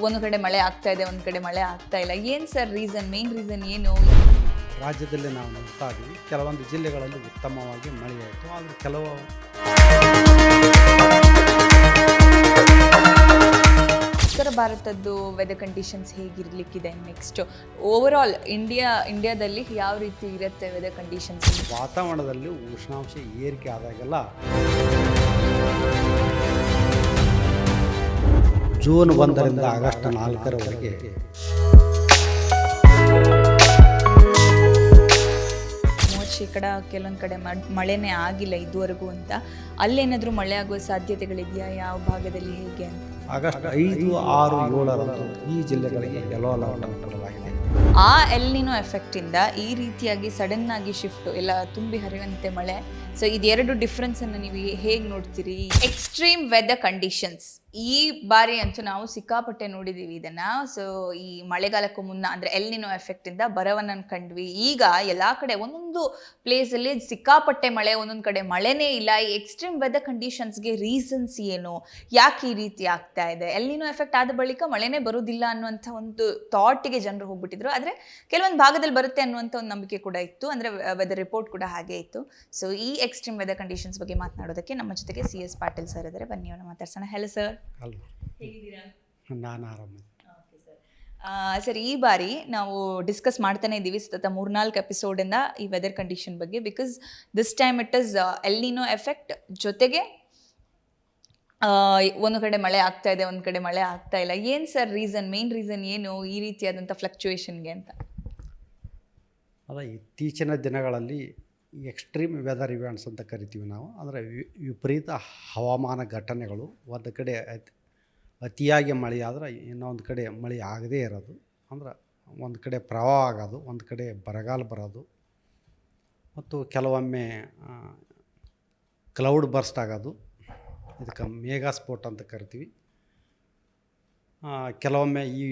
ಒಂದು ಕಡೆ ಮಳೆ ಆಗ್ತಾ ಇದೆ, ಒಂದು ಕಡೆ ಮಳೆ ಆಗ್ತಾ ಇಲ್ಲ. ಏನು ಸರ್ ರೀಸನ್, ಮೇನ್ ರೀಸನ್ ಏನು? ರಾಜ್ಯದಲ್ಲಿ ನಾವು ನೋಡ್ತಾ ಇದ್ದೀವಿ, ಕೆಲವೊಂದು ಜಿಲ್ಲೆಗಳಲ್ಲಿ ಉತ್ತಮವಾಗಿ ಮಳೆಯಾಯಿತು. ಆದರೆ ಕೆಲವು ಉತ್ತರ ಭಾರತದ್ದು ವೆದರ್ ಕಂಡೀಷನ್ಸ್ ಹೇಗಿರ್ಲಿಕ್ಕಿದೆ? ನೆಕ್ಸ್ಟ್ ಓವರಾಲ್ ಇಂಡಿಯಾದಲ್ಲಿ ಯಾವ ರೀತಿ ಇರುತ್ತೆ ವೆದರ್ ಕಂಡೀಷನ್ಸ್? ವಾತಾವರಣದಲ್ಲಿ ಉಷ್ಣಾಂಶ ಏರಿಕೆ ಆದಾಗೆಲ್ಲ ಜೂನ್ 1ರಿಂದ ಆಗಸ್ಟ್ 4ರವರೆಗೆ ಶೇಕಡ ಕೆಲವೊಂದು ಕಡೆ ಮಳೆನೇ ಆಗಿಲ್ಲ ಇದುವರೆಗೂ ಅಂತ. ಅಲ್ಲೇನಾದರೂ ಮಳೆ ಆಗುವ ಸಾಧ್ಯತೆಗಳಿದೆಯಾ? ಯಾವ ಭಾಗದಲ್ಲಿ, ಹೇಗೆ ಅಂತ? ಆಗಸ್ಟ್ 5, 6, 7ರಂದು ಈ ಜಿಲ್ಲೆಗಳಿಗೆ ಯೆಲ್ಲೋ ಅಲರ್ಟ್ ನೀಡಲಾಗಿದೆ. ಆ ಎಲ್ ನಿನೋ ಎಫೆಕ್ಟಿಂದ ಈ ರೀತಿಯಾಗಿ ಸಡನ್ ಆಗಿ ಶಿಫ್ಟ್ ಎಲ್ಲ ತುಂಬಿ ಹರಿಯುವಂತೆ ಮಳೆ. ಸೊ ಇದೆರಡು ಡಿಫ್ರೆನ್ಸನ್ನು ನೀವು ಹೇಗೆ ನೋಡ್ತೀರಿ? ಎಕ್ಸ್ಟ್ರೀಮ್ ವೆದರ್ ಕಂಡೀಷನ್ಸ್ ಈ ಬಾರಿ ಅಂತೂ ನಾವು ಸಿಕ್ಕಾಪಟ್ಟೆ ನೋಡಿದ್ದೀವಿ ಇದನ್ನು. ಸೊ ಈ ಮಳೆಗಾಲಕ್ಕೂ ಮುನ್ನ ಅಂದರೆ ಎಲ್ ನಿನೋ ಎಫೆಕ್ಟಿಂದ ಬರವನ್ನು ಕಂಡ್ವಿ. ಈಗ ಎಲ್ಲ ಕಡೆ ಒಂದೊಂದು ಪ್ಲೇಸಲ್ಲಿ ಸಿಕ್ಕಾಪಟ್ಟೆ ಮಳೆ, ಒಂದೊಂದು ಕಡೆ ಮಳೆನೇ ಇಲ್ಲ. ಈ ಎಕ್ಸ್ಟ್ರೀಮ್ ವೆದರ್ ಕಂಡೀಷನ್ಸ್ಗೆ ರೀಸನ್ಸ್ ಏನು? ಯಾಕೆ ಈ ರೀತಿ ಆಗ್ತಾ ಇದೆ? ಎಲ್ ನಿನೋ ಎಫೆಕ್ಟ್ ಆದ ಬಳಿಕ ಮಳೆನೇ ಬರೋದಿಲ್ಲ ಅನ್ನುವಂಥ ಒಂದು ಥಾಟಿಗೆ ಜನರು ಹೋಗ್ಬಿಟ್ಟಿದ್ರು. ಆದರೆ ಕೆಲವೊಂದು ಭಾಗದಲ್ಲಿ ಬರುತ್ತೆ ಅನ್ನುವಂಥ ಒಂದು ನಂಬಿಕೆ ಕೂಡ ಇತ್ತು. ಅಂದರೆ ವೆದರ್ ರಿಪೋರ್ಟ್ ಕೂಡ ಹಾಗೆ ಇತ್ತು. ಸೊ ಈ ಎಕ್ಸ್ಟ್ರೀಮ್ ವೆದರ್ ಕಂಡೀಷನ್ಸ್ ಬಗ್ಗೆ ಮಾತನಾಡೋದಕ್ಕೆ ನಮ್ಮ ಜೊತೆಗೆ CS ಪಾಟೀಲ್ ಸರ್ ಇದ್ದಾರೆ. ಬನ್ನಿ ಅವನ್ನ ಮಾತಾಡ್ಸೋಣ. ಹೆಲೋ ಸರ್, ಅಲ್ವಾ? ಹೇಗಿದ್ದೀರಾ? ನಾನು ಆರಾಮ. ಸರ್, ಈ ಬಾರಿ ನಾವು ಡಿಸ್ಕಸ್ ಮಾಡ್ತಾನೆ ಇದ್ದೀವಿ ಸತತ 3-4 ಎಪಿಸೋಡಿಂದ ಈ ವೆದರ್ ಕಂಡೀಷನ್ ಬಗ್ಗೆ. Because this time it is El Nino effect ಜೊತೆಗೆ ಒಂದು ಕಡೆ ಮಳೆ ಆಗ್ತಾ ಇದೆ, ಒಂದು ಕಡೆ ಮಳೆ ಆಗ್ತಾ ಇಲ್ಲ. ಏನು ಸರ್ ರೀಸನ್, ಮೇನ್ ರೀಸನ್ ಏನು ಈ ರೀತಿಯಾದಂಥ ಫ್ಲಕ್ಚುಯೇಷನ್ಗೆ ಅಂತ? ಅದ ಇತ್ತೀಚಿನ ದಿನಗಳಲ್ಲಿ ಎಕ್ಸ್ಟ್ರೀಮ್ ವೆದರ್ ಇವೆಂಟ್ಸ್ ಅಂತ ಕರಿತೀವಿ ನಾವು. ಅಂದರೆ ವಿಪರೀತ ಹವಾಮಾನ ಘಟನೆಗಳು. ಒಂದು ಕಡೆ ಅತಿಯಾಗಿ ಮಳೆ ಆದರೆ ಇನ್ನೊಂದು ಕಡೆ ಮಳೆ ಆಗದೇ ಇರೋದು. ಅಂದ್ರೆ ಒಂದು ಕಡೆ ಪ್ರವಾಹ ಆಗೋದು, ಒಂದು ಕಡೆ ಬರಗಾಲ ಬರೋದು, ಮತ್ತು ಕೆಲವೊಮ್ಮೆ ಕ್ಲೌಡ್ ಬರ್ಸ್ಟ್ ಆಗೋದು. ಇದಕ್ಕೆ ಮೇಘಾ ಸ್ಫೋಟ ಅಂತ ಕರಿತೀವಿ. ಕೆಲವೊಮ್ಮೆ ಈ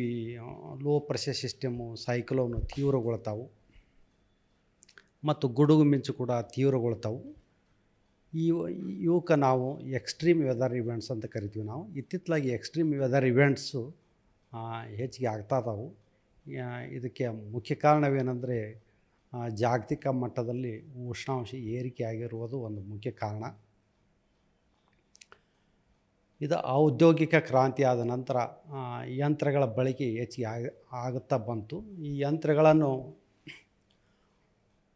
ಲೋ ಪ್ರೆಷರ್ ಸಿಸ್ಟಮು, ಸೈಕ್ಲೋನು ತೀವ್ರಗೊಳ್ತಾವು, ಮತ್ತು ಗುಡುಗು ಮಿಂಚು ಕೂಡ ತೀವ್ರಗೊಳ್ತಾವು. ಇವಕ್ಕೆ ನಾವು ಎಕ್ಸ್ಟ್ರೀಮ್ ವೆದರ್ ಇವೆಂಟ್ಸ್ ಅಂತ ಕರಿತೀವಿ ನಾವು. ಇತ್ತಿತ್ತಲಾಗಿ ಎಕ್ಸ್ಟ್ರೀಮ್ ವೆದರ್ ಇವೆಂಟ್ಸು ಹೆಚ್ಚಿಗೆ ಆಗ್ತಾ ಇದ್ದಾವೆ. ಇದಕ್ಕೆ ಮುಖ್ಯ ಕಾರಣವೇನೆಂದರೆ ಜಾಗತಿಕ ಮಟ್ಟದಲ್ಲಿ ಉಷ್ಣಾಂಶ ಏರಿಕೆ ಆಗಿರುವುದು ಒಂದು ಮುಖ್ಯ ಕಾರಣ. ಇದು ಔದ್ಯೋಗಿಕ ಕ್ರಾಂತಿ ಆದ ನಂತರ ಯಂತ್ರಗಳ ಬಳಕೆ ಹೆಚ್ಚಿಗೆ ಆಗುತ್ತಾ ಬಂತು. ಈ ಯಂತ್ರಗಳನ್ನು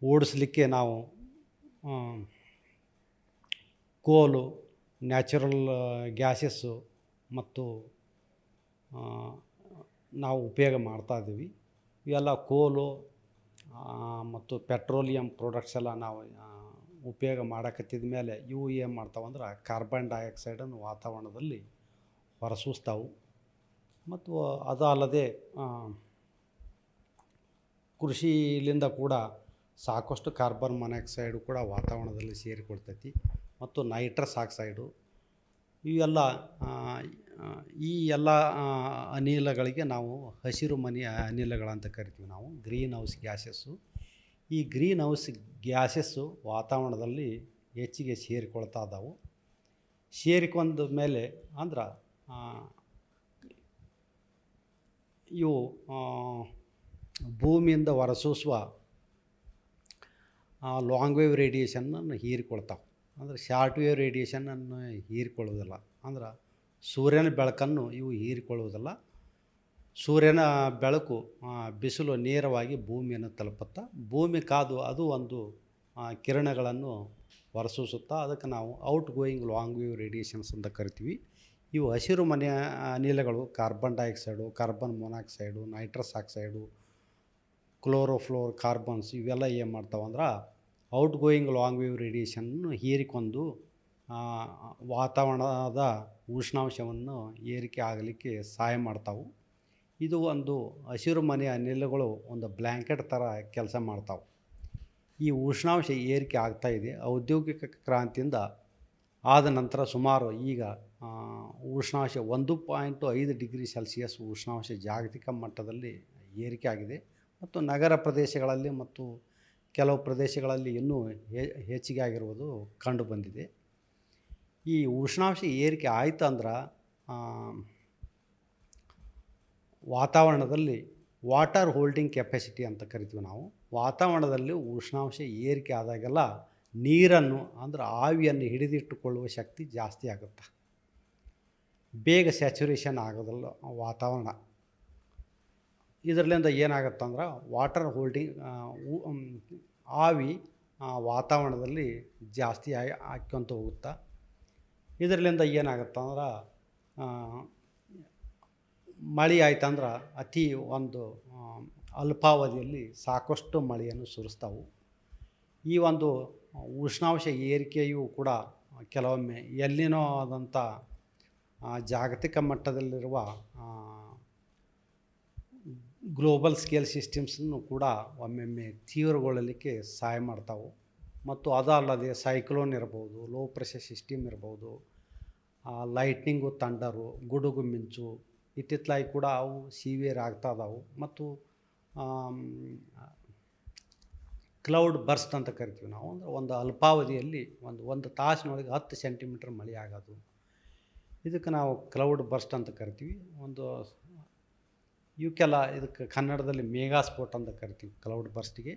ಓಡಿಸಲಿಕ್ಕೆ ನಾವು ಕೋಲು, ನ್ಯಾಚುರಲ್ ಗ್ಯಾಸಸ್ಸು ಮತ್ತು ನಾವು ಉಪಯೋಗ ಮಾಡ್ತಾಯಿದ್ದೀವಿ. ಇವೆಲ್ಲ ಕೋಲು ಮತ್ತು ಪೆಟ್ರೋಲಿಯಂ ಪ್ರಾಡಕ್ಟ್ಸ್ ಎಲ್ಲ ನಾವು ಉಪಯೋಗ ಮಾಡಕತ್ತಿದ ಮೇಲೆ ಇವು ಏನು ಮಾಡ್ತಾವಂದ್ರೆ ಕಾರ್ಬನ್ ಡೈಆಕ್ಸೈಡನ್ನು ವಾತಾವರಣದಲ್ಲಿ ಹೊರಸೂಸ್ತಾವು. ಮತ್ತು ಅದು ಅಲ್ಲದೆ ಕೃಷಿಯಿಂದ ಕೂಡ ಸಾಕಷ್ಟು ಕಾರ್ಬನ್ ಮೊನಾಕ್ಸೈಡು ಕೂಡ ವಾತಾವರಣದಲ್ಲಿ ಸೇರಿಕೊಳ್ತೈತಿ. ಮತ್ತು ನೈಟ್ರಸ್ ಆಕ್ಸೈಡು ಇವೆಲ್ಲ ಈ ಎಲ್ಲ ಅನಿಲಗಳಿಗೆ ನಾವು ಹಸಿರು ಮನೆ ಅನಿಲಗಳಂತ ಕರಿತೀವಿ ನಾವು, ಗ್ರೀನ್ ಹೌಸ್ ಗ್ಯಾಸಸ್ಸು. ಈ ಗ್ರೀನ್ ಹೌಸ್ ಗ್ಯಾಸಸ್ಸು ವಾತಾವರಣದಲ್ಲಿ ಹೆಚ್ಚಿಗೆ ಸೇರಿಕೊಳ್ತಾ ಇದ್ದಾವೆ. ಸೇರಿಕೊಂಡ ಮೇಲೆ ಅಂದ್ರೆ ಇವು ಭೂಮಿಯಿಂದ ಹೊರಸೂಸುವ ಲಾಂಗ್ ವೇವ್ ರೇಡಿಯೇಷನನ್ನು ಹೀರಿಕೊಳ್ತಾವೆ. ಅಂದರೆ ಶಾರ್ಟ್ ವೇವ್ ರೇಡಿಯೇಷನನ್ನು ಹೀರಿಕೊಳ್ಳುವುದಿಲ್ಲ. ಅಂದ್ರೆ ಸೂರ್ಯನ ಬೆಳಕನ್ನು ಇವು ಹೀರಿಕೊಳ್ಳುವುದಿಲ್ಲ. ಸೂರ್ಯನ ಬೆಳಕು, ಬಿಸಿಲು ನೇರವಾಗಿ ಭೂಮಿಯನ್ನು ತಲುಪುತ್ತಾ, ಭೂಮಿ ಕಾದು ಅದು ಒಂದು ಕಿರಣಗಳನ್ನು ಹೊರಸೂಸುತ್ತಾ. ಅದಕ್ಕೆ ನಾವು out going long wave radiations ಅಂತ ಕರಿತೀವಿ. ಇವು ಹಸಿರು ಮನೆ ಅನಿಲಗಳು carbon dioxide, carbon monoxide, nitrous oxide, chlorofluoro carbons ಇವೆಲ್ಲ ಏನು ಮಾಡ್ತಾವಂದ್ರೆ ಔಟ್ ಗೋಯಿಂಗ್ ಲಾಂಗ್ ವೇವ್ ರೇಡಿಯೇಷನ್ನು ಹೀರಿಕೊಂಡು ವಾತಾವರಣದ ಉಷ್ಣಾಂಶವನ್ನು ಏರಿಕೆ ಆಗಲಿಕ್ಕೆ ಸಹಾಯ ಮಾಡ್ತಾವೆ. ಇದು ಒಂದು ಹಸಿರು ಮನೆ ಅನಿಲಗಳು ಒಂದು ಬ್ಲ್ಯಾಂಕೆಟ್ ಥರ ಕೆಲಸ ಮಾಡ್ತಾವೆ. ಈ ಉಷ್ಣಾಂಶ ಏರಿಕೆ ಆಗ್ತಾಯಿದೆ. ಔದ್ಯೋಗಿಕ ಕ್ರಾಂತಿಯಿಂದ ಆದ ನಂತರ ಸುಮಾರು ಈಗ ಉಷ್ಣಾಂಶ 1.5 ಡಿಗ್ರಿ ಸೆಲ್ಸಿಯಸ್ ಉಷ್ಣಾಂಶ ಜಾಗತಿಕ ಮಟ್ಟದಲ್ಲಿ ಏರಿಕೆ ಆಗಿದೆ. ಮತ್ತು ನಗರ ಪ್ರದೇಶಗಳಲ್ಲಿ ಮತ್ತು ಕೆಲವು ಪ್ರದೇಶಗಳಲ್ಲಿ ಇನ್ನೂ ಹೆಚ್ಚಿಗೆ ಆಗಿರುವುದು ಕಂಡುಬಂದಿದೆ. ಈ ಉಷ್ಣಾಂಶ ಏರಿಕೆ ಆಯ್ತು ಅಂದ್ರೆ ವಾತಾವರಣದಲ್ಲಿ ವಾಟರ್ ಹೋಲ್ಡಿಂಗ್ ಕೆಪಾಸಿಟಿ ಅಂತ ಕರಿತೀವಿ ನಾವು. ವಾತಾವರಣದಲ್ಲಿ ಉಷ್ಣಾಂಶ ಏರಿಕೆ ಆದಾಗೆಲ್ಲ ನೀರನ್ನು ಅಂದ್ರೆ ಆವಿಯನ್ನು ಹಿಡಿದಿಟ್ಟುಕೊಳ್ಳುವ ಶಕ್ತಿ ಜಾಸ್ತಿ ಆಗುತ್ತೆ. ಬೇಗ ಸ್ಯಾಚುರೇಷನ್ ಆಗೋದಿಲ್ಲ ವಾತಾವರಣ. ಇದರಿಂದ ಏನಾಗುತ್ತಂದ್ರೆ ವಾಟರ್ ಹೋಲ್ಡಿಂಗ್ ಆವಿ ವಾತಾವರಣದಲ್ಲಿ ಜಾಸ್ತಿ ಹಾಕ್ಕೊಂತ ಹೋಗುತ್ತೆ. ಇದರಿಂದ ಏನಾಗುತ್ತಂದ್ರೆ ಮಳೆ ಆಯ್ತಂದ್ರೆ ಅತಿ ಒಂದು ಅಲ್ಪಾವಧಿಯಲ್ಲಿ ಸಾಕಷ್ಟು ಮಳೆಯನ್ನು ಸುರಿಸ್ತಾವು. ಈ ಒಂದು ಉಷ್ಣಾಂಶ ಏರಿಕೆಯು ಕೂಡ ಕೆಲವೊಮ್ಮೆ ಎಲ್ಲಿನೋ ಆದಂಥ ಜಾಗತಿಕ ಮಟ್ಟದಲ್ಲಿರುವ ಗ್ಲೋಬಲ್ ಸ್ಕೇಲ್ ಸಿಸ್ಟಮ್ಸನ್ನು ಕೂಡ ಒಮ್ಮೊಮ್ಮೆ ತೀವ್ರಗೊಳ್ಳಲಿಕ್ಕೆ ಸಹಾಯ ಮಾಡ್ತಾವೆ. ಮತ್ತು ಅದಲ್ಲದೆ ಸೈಕ್ಲೋನ್ ಇರ್ಬೋದು, ಲೋ ಪ್ರೆಷರ್ ಸಿಸ್ಟಮ್ ಇರ್ಬೋದು, ಲೈಟ್ನಿಂಗು, ಥಂಡರು, ಗುಡುಗು ಮಿಂಚು ಇತ್ತಿತ್ತಲಾಗಿ ಕೂಡ ಅವು ಸಿವಿಯರ್ ಆಗ್ತಾ ಇದಾವೆ. ಮತ್ತು ಕ್ಲೌಡ್ ಬರ್ಸ್ಟ್ ಅಂತ ಕರಿತೀವಿ ನಾವು. ಅಂದರೆ ಒಂದು ಅಲ್ಪಾವಧಿಯಲ್ಲಿ ಒಂದು ತಾಸಿನೊಳಗೆ 10 ಸೆಂಟಿಮೀಟ್ರ್ ಮಳೆ ಆಗೋದು, ಇದಕ್ಕೆ ನಾವು ಕ್ಲೌಡ್ ಬರ್ಸ್ಟ್ ಅಂತ ಕರಿತೀವಿ. ಇವಕ್ಕೆಲ್ಲ ಇದಕ್ಕೆ ಕನ್ನಡದಲ್ಲಿ ಮೇಘಾಸ್ಫೋಟ ಅಂತ ಕರಿತೀವಿ ಕ್ಲೌಡ್ ಬರ್ಸ್ಟಿಗೆ.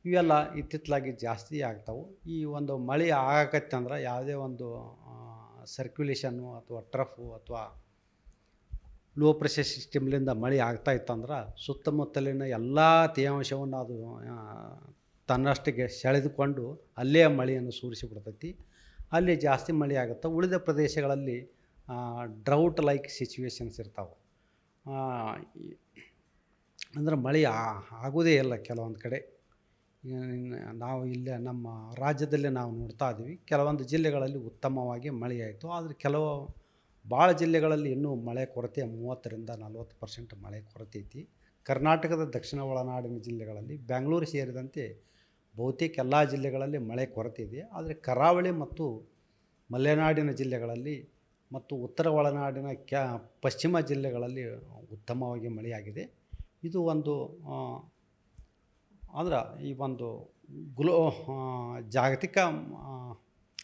ಇವೆಲ್ಲ ಇತ್ತಿತ್ತಲಾಗಿ ಜಾಸ್ತಿ ಆಗ್ತಾವೆ. ಈ ಒಂದು ಮಳೆ ಆಗಕತ್ತಂದ್ರೆ ಯಾವುದೇ ಒಂದು ಸರ್ಕ್ಯುಲೇಷನ್ನು ಅಥವಾ ಟ್ರಫು ಅಥವಾ ಲೋ ಪ್ರೆಷರ್ ಸಿಸ್ಟಮ್ಲಿಂದ ಮಳೆ ಆಗ್ತಾ ಇತ್ತಂದ್ರೆ ಸುತ್ತಮುತ್ತಲಿನ ಎಲ್ಲ ತೇವಾಂಶವನ್ನು ಅದು ತನ್ನಷ್ಟಿಗೆ ಸೆಳೆದುಕೊಂಡು ಅಲ್ಲೇ ಮಳೆಯನ್ನು ಸುರಿಸಿಬಿಡ್ತೈತಿ. ಅಲ್ಲಿ ಜಾಸ್ತಿ ಮಳೆ ಆಗುತ್ತೆ. ಉಳಿದ ಪ್ರದೇಶಗಳಲ್ಲಿ ಡ್ರೌಟ್ ಲೈಕ್ ಸಿಚುವೇಶನ್ಸ್ ಇರ್ತಾವೆ. ಅಂದ್ರೆ ಮಳೆ ಆಗೋದೇ ಇಲ್ಲ ಕೆಲವೊಂದು ಕಡೆ. ನಾವು ಇಲ್ಲೇ ನಮ್ಮ ರಾಜ್ಯದಲ್ಲೇ ನಾವು ನೋಡ್ತಾ ಇದ್ದೀವಿ, ಕೆಲವೊಂದು ಜಿಲ್ಲೆಗಳಲ್ಲಿ ಉತ್ತಮವಾಗಿ ಮಳೆ ಆಯಿತು. ಆದರೆ ಭಾಳ ಜಿಲ್ಲೆಗಳಲ್ಲಿ ಇನ್ನೂ ಮಳೆ ಕೊರತೆ 30-40% ಮಳೆ ಕೊರತೆ ಐತಿ. ಕರ್ನಾಟಕದ ದಕ್ಷಿಣ ಒಳನಾಡಿನ ಜಿಲ್ಲೆಗಳಲ್ಲಿ ಬೆಂಗಳೂರು ಸೇರಿದಂತೆ ಬಹುತೇಕ ಎಲ್ಲ ಜಿಲ್ಲೆಗಳಲ್ಲಿ ಮಳೆ ಕೊರತೆ ಇದೆ. ಆದರೆ ಕರಾವಳಿ ಮತ್ತು ಮಲೆನಾಡಿನ ಜಿಲ್ಲೆಗಳಲ್ಲಿ ಮತ್ತು ಉತ್ತರ ಒಳನಾಡಿನ ಪಶ್ಚಿಮ ಜಿಲ್ಲೆಗಳಲ್ಲಿ ಉತ್ತಮವಾಗಿ ಮಳೆಯಾಗಿದೆ. ಇದು ಒಂದು ಅಂದ್ರೆ ಈ ಒಂದು ಜಾಗತಿಕ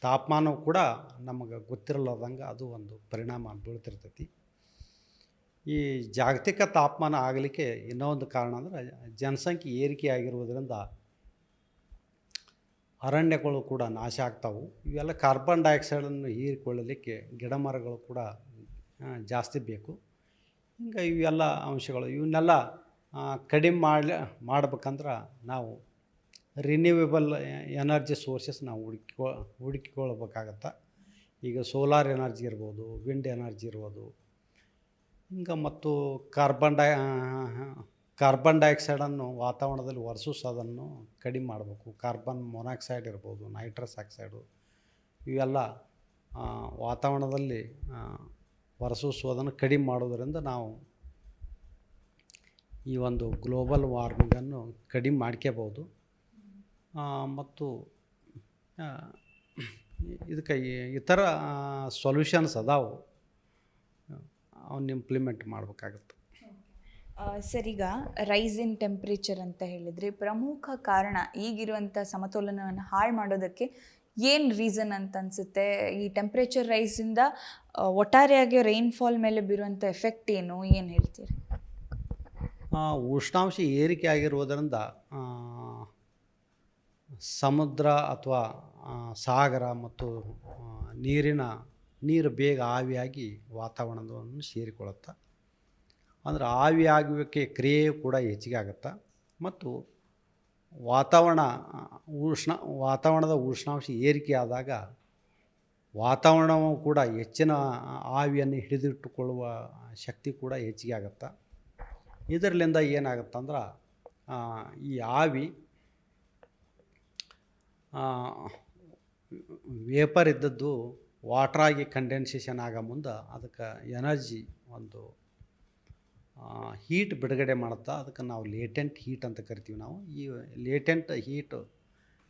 ತಾಪಮಾನವು ಕೂಡ ನಮಗೆ ಗೊತ್ತಿರಲಾರ್ದಂಗೆ ಅದು ಒಂದು ಪರಿಣಾಮ ಬೀಳ್ತಿರ್ತೈತಿ. ಈ ಜಾಗತಿಕ ತಾಪಮಾನ ಆಗಲಿಕ್ಕೆ ಇನ್ನೊಂದು ಕಾರಣ ಅಂದರೆ ಜನಸಂಖ್ಯೆ ಏರಿಕೆ ಆಗಿರುವುದರಿಂದ ಅರಣ್ಯಗಳು ಕೂಡ ನಾಶ ಆಗ್ತಾವೆ. ಇವೆಲ್ಲ ಕಾರ್ಬನ್ ಡೈಆಕ್ಸೈಡನ್ನು ಹೀರಿಕೊಳ್ಳಲಿಕ್ಕೆ ಗಿಡ ಮರಗಳು ಕೂಡ ಜಾಸ್ತಿ ಬೇಕು. ಹಿಂಗೆ ಇವೆಲ್ಲ ಅಂಶಗಳು ಇವನ್ನೆಲ್ಲ ಕಡಿಮೆ ಮಾಡ್ಬೇಕಂದ್ರೆ ನಾವು ರಿನ್ಯೂವೇಬಲ್ ಎನರ್ಜಿ ಸೋರ್ಸಸ್ ನಾವು ಹುಡುಕಿಕೊಳ್ಬೇಕಾಗತ್ತೆ. ಈಗ ಸೋಲಾರ್ ಎನರ್ಜಿ ಇರ್ಬೋದು, ವಿಂಡ್ ಎನರ್ಜಿ ಇರ್ಬೋದು. ಹಿಂಗೆ ಮತ್ತು ಕಾರ್ಬನ್ ಡೈಆಕ್ಸೈಡನ್ನು ವಾತಾವರಣದಲ್ಲಿ ಹೊರಸೂಸೋದನ್ನು ಕಡಿಮೆ ಮಾಡಬೇಕು. ಕಾರ್ಬನ್ ಮೊನಾಕ್ಸೈಡ್ ಇರ್ಬೋದು, ನೈಟ್ರಸ್ ಆಕ್ಸೈಡು ಇವೆಲ್ಲ ವಾತಾವರಣದಲ್ಲಿ ಹೊರಸೂಸುವುದನ್ನು ಕಡಿಮೆ ಮಾಡೋದರಿಂದ ನಾವು ಈ ಒಂದು ಗ್ಲೋಬಲ್ ವಾರ್ಮಿಂಗನ್ನು ಕಡಿಮೆ ಮಾಡ್ಕೋಬೋದು. ಮತ್ತು ಇದಕ್ಕೆ ಇತರ ಸೊಲ್ಯೂಷನ್ಸ್ ಅದಾವೆ, ಅವನ್ನ ಇಂಪ್ಲಿಮೆಂಟ್ ಮಾಡಬೇಕಾಗತ್ತೆ. ಸರ್, ಈಗ ರೈಸ್ ಇನ್ ಟೆಂಪ್ರೇಚರ್ ಅಂತ ಹೇಳಿದರೆ ಪ್ರಮುಖ ಕಾರಣ ಈಗಿರುವಂಥ ಸಮತೋಲನವನ್ನು ಹಾಳು ಮಾಡೋದಕ್ಕೆ ಏನು ರೀಸನ್ ಅಂತ ಅನಿಸುತ್ತೆ? ಈ ಟೆಂಪ್ರೇಚರ್ ರೈಸಿಂದ ಒಟ್ಟಾರೆಯಾಗಿ ರೈನ್ಫಾಲ್ ಮೇಲೆ ಬೀರುವಂಥ ಎಫೆಕ್ಟ್ ಏನು ಹೇಳ್ತೀರಿ? ಉಷ್ಣಾಂಶ ಏರಿಕೆ ಆಗಿರುವುದರಿಂದ ಸಮುದ್ರ ಅಥವಾ ಸಾಗರ ಮತ್ತು ನೀರು ಬೇಗ ಆವಿಯಾಗಿ ವಾತಾವರಣವನ್ನು ಸೇರಿಕೊಳ್ಳುತ್ತೆ. ಅಂದರೆ ಆವಿಯಾಗುವಿಕೆ ಕ್ರಿಯೆಯು ಕೂಡ ಹೆಚ್ಚಿಗೆ ಆಗುತ್ತೆ. ಮತ್ತು ವಾತಾವರಣದ ಉಷ್ಣಾಂಶ ಏರಿಕೆ ಆದಾಗ ವಾತಾವರಣವು ಕೂಡ ಹೆಚ್ಚಿನ ಆವಿಯನ್ನು ಹಿಡಿದಿಟ್ಟುಕೊಳ್ಳುವ ಶಕ್ತಿ ಕೂಡ ಹೆಚ್ಚಿಗೆ ಆಗುತ್ತೆ. ಇದರಿಂದ ಏನಾಗುತ್ತಂದ್ರೆ ಈ ಆವಿ ವೇಪರ್ ಇದ್ದದ್ದು ವಾಟ್ರಾಗಿ ಕಂಡೆನ್ಸೇಷನ್ ಆಗೋ ಮುಂದೆ ಅದಕ್ಕೆ ಎನರ್ಜಿ ಒಂದು ಹೀಟ್ ಬಿಡುಗಡೆ ಮಾಡುತ್ತಾ. ಅದಕ್ಕೆ ನಾವು ಲೇಟೆಂಟ್ ಹೀಟ್ ಅಂತ ಕರಿತೀವಿ ನಾವು. ಈ ಲೇಟೆಂಟ್ ಹೀಟ್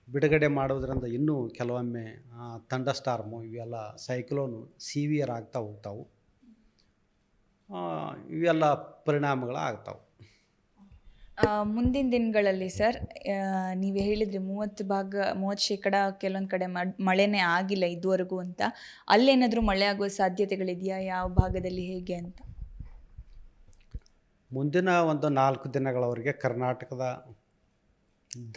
ಬಿಡುಗಡೆ ಮಾಡೋದ್ರಿಂದ ಇನ್ನೂ ಕೆಲವೊಮ್ಮೆ ಥಂಡರ್ ಸ್ಟಾರ್ಮು ಇವೆಲ್ಲ ಸೈಕ್ಲೋನು ಸಿವಿಯರ್ ಆಗ್ತಾ ಹೋಗ್ತಾವೆ. ಇವೆಲ್ಲ ಪರಿಣಾಮಗಳು ಆಗ್ತಾವೆ. ಮುಂದಿನ ದಿನಗಳಲ್ಲಿ ಸರ್, ನೀವು ಹೇಳಿದ್ರಿ 30% ಕೆಲವೊಂದು ಕಡೆ ಮಳೆನೇ ಆಗಿಲ್ಲ ಇದುವರೆಗೂ ಅಂತ. ಅಲ್ಲೇನಾದರೂ ಮಳೆ ಆಗುವ ಸಾಧ್ಯತೆಗಳಿದೆಯಾ? ಯಾವ ಭಾಗದಲ್ಲಿ ಹೇಗೆ ಅಂತ? ಮುಂದಿನ ಒಂದು 4 ದಿನಗಳವರೆಗೆ ಕರ್ನಾಟಕದ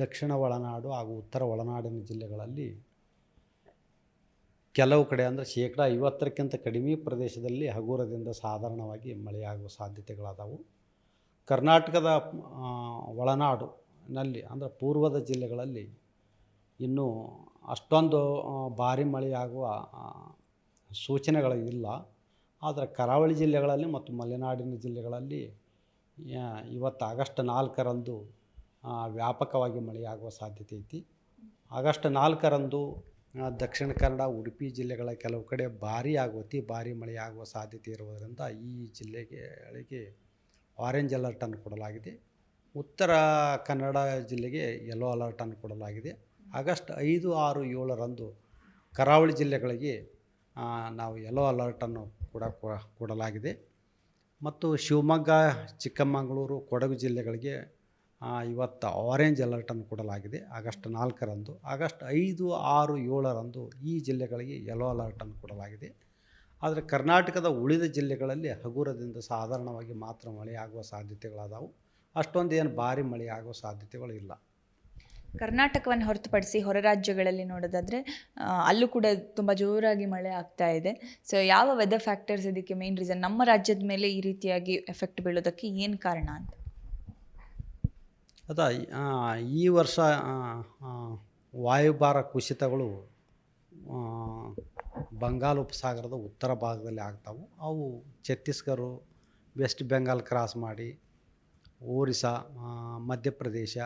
ದಕ್ಷಿಣ ಒಳನಾಡು ಹಾಗೂ ಉತ್ತರ ಒಳನಾಡಿನ ಜಿಲ್ಲೆಗಳಲ್ಲಿ ಕೆಲವು ಕಡೆ ಅಂದರೆ 50%ಕ್ಕಿಂತ ಕಡಿಮೆ ಪ್ರದೇಶದಲ್ಲಿ ಹಗುರದಿಂದ ಸಾಧಾರಣವಾಗಿ ಮಳೆಯಾಗುವ ಸಾಧ್ಯತೆಗಳಾದವು. ಕರ್ನಾಟಕದ ಒಳನಾಡಿನಲ್ಲಿ ಅಂದರೆ ಪೂರ್ವದ ಜಿಲ್ಲೆಗಳಲ್ಲಿ ಇನ್ನೂ ಅಷ್ಟೊಂದು ಭಾರಿ ಮಳೆಯಾಗುವ ಸೂಚನೆಗಳು ಇಲ್ಲ. ಆದರೆ ಕರಾವಳಿ ಜಿಲ್ಲೆಗಳಲ್ಲಿ ಮತ್ತು ಮಲೆನಾಡಿನ ಜಿಲ್ಲೆಗಳಲ್ಲಿ ಇವತ್ತು ಆಗಸ್ಟ್ 4ರಂದು ವ್ಯಾಪಕವಾಗಿ ಮಳೆಯಾಗುವ ಸಾಧ್ಯತೆ ಐತಿ. ಆಗಸ್ಟ್ 4ರಂದು ದಕ್ಷಿಣ ಕನ್ನಡ, ಉಡುಪಿ ಜಿಲ್ಲೆಗಳ ಕೆಲವು ಕಡೆ ಭಾರೀ ಹಾಗೂ ಅತಿ ಭಾರೀ ಮಳೆಯಾಗುವ ಸಾಧ್ಯತೆ ಇರುವುದರಿಂದ ಈ ಜಿಲ್ಲೆಗಳಿಗೆ ಆರೆಂಜ್ ಅಲರ್ಟನ್ನು ಕೊಡಲಾಗಿದೆ. ಉತ್ತರ ಕನ್ನಡ ಜಿಲ್ಲೆಗೆ ಯೆಲ್ಲೋ ಅಲರ್ಟನ್ನು ಕೊಡಲಾಗಿದೆ. ಆಗಸ್ಟ್ 5, 6, 7ರಂದು ಕರಾವಳಿ ಜಿಲ್ಲೆಗಳಿಗೆ ನಾವು ಯೆಲ್ಲೋ ಅಲರ್ಟನ್ನು ಕೂಡ ಕೊಡಲಾಗಿದೆ. ಮತ್ತು ಶಿವಮೊಗ್ಗ, ಚಿಕ್ಕಮಗಳೂರು, ಕೊಡಗು ಜಿಲ್ಲೆಗಳಿಗೆ ಇವತ್ತು ಆರೆಂಜ್ ಅಲರ್ಟನ್ನು ಕೊಡಲಾಗಿದೆ ಆಗಸ್ಟ್ 4ರಂದು. ಆಗಸ್ಟ್ 5, 6, 7ರಂದು ಈ ಜಿಲ್ಲೆಗಳಿಗೆ ಯೆಲ್ಲೋ ಅಲರ್ಟನ್ನು ಕೊಡಲಾಗಿದೆ. ಆದರೆ ಕರ್ನಾಟಕದ ಉಳಿದ ಜಿಲ್ಲೆಗಳಲ್ಲಿ ಹಗುರದಿಂದ ಸಾಧಾರಣವಾಗಿ ಮಾತ್ರ ಮಳೆಯಾಗುವ ಸಾಧ್ಯತೆಗಳಾದವು. ಅಷ್ಟೊಂದು ಏನು ಭಾರಿ ಮಳೆಯಾಗುವ ಸಾಧ್ಯತೆಗಳು ಇಲ್ಲ. ಕರ್ನಾಟಕವನ್ನು ಹೊರತುಪಡಿಸಿ ಹೊರ ರಾಜ್ಯಗಳಲ್ಲಿ ನೋಡೋದಾದರೆ ಅಲ್ಲೂ ಕೂಡ ತುಂಬ ಜೋರಾಗಿ ಮಳೆ ಆಗ್ತಾ ಇದೆ. ಸೊ ಯಾವ ವೆದರ್ ಫ್ಯಾಕ್ಟರ್ಸ್ ಇದಕ್ಕೆ ಮೇನ್ ರೀಸನ್? ನಮ್ಮ ರಾಜ್ಯದ ಮೇಲೆ ಈ ರೀತಿಯಾಗಿ ಎಫೆಕ್ಟ್ ಬೀಳೋದಕ್ಕೆ ಏನು ಕಾರಣ ಅಂತ? ಈ ವರ್ಷ ವಾಯುಭಾರ ಕುಸಿತಗಳು ಬಂಗಾಳ ಉಪಸಾಗರದ ಉತ್ತರ ಭಾಗದಲ್ಲಿ ಆಗ್ತಾವೆ. ಅವು ಛತ್ತೀಸ್ಗಢ, ವೆಸ್ಟ್ ಬೆಂಗಾಲ್ ಕ್ರಾಸ್ ಮಾಡಿ ಒರಿಸ್ಸಾ, ಮಧ್ಯಪ್ರದೇಶ,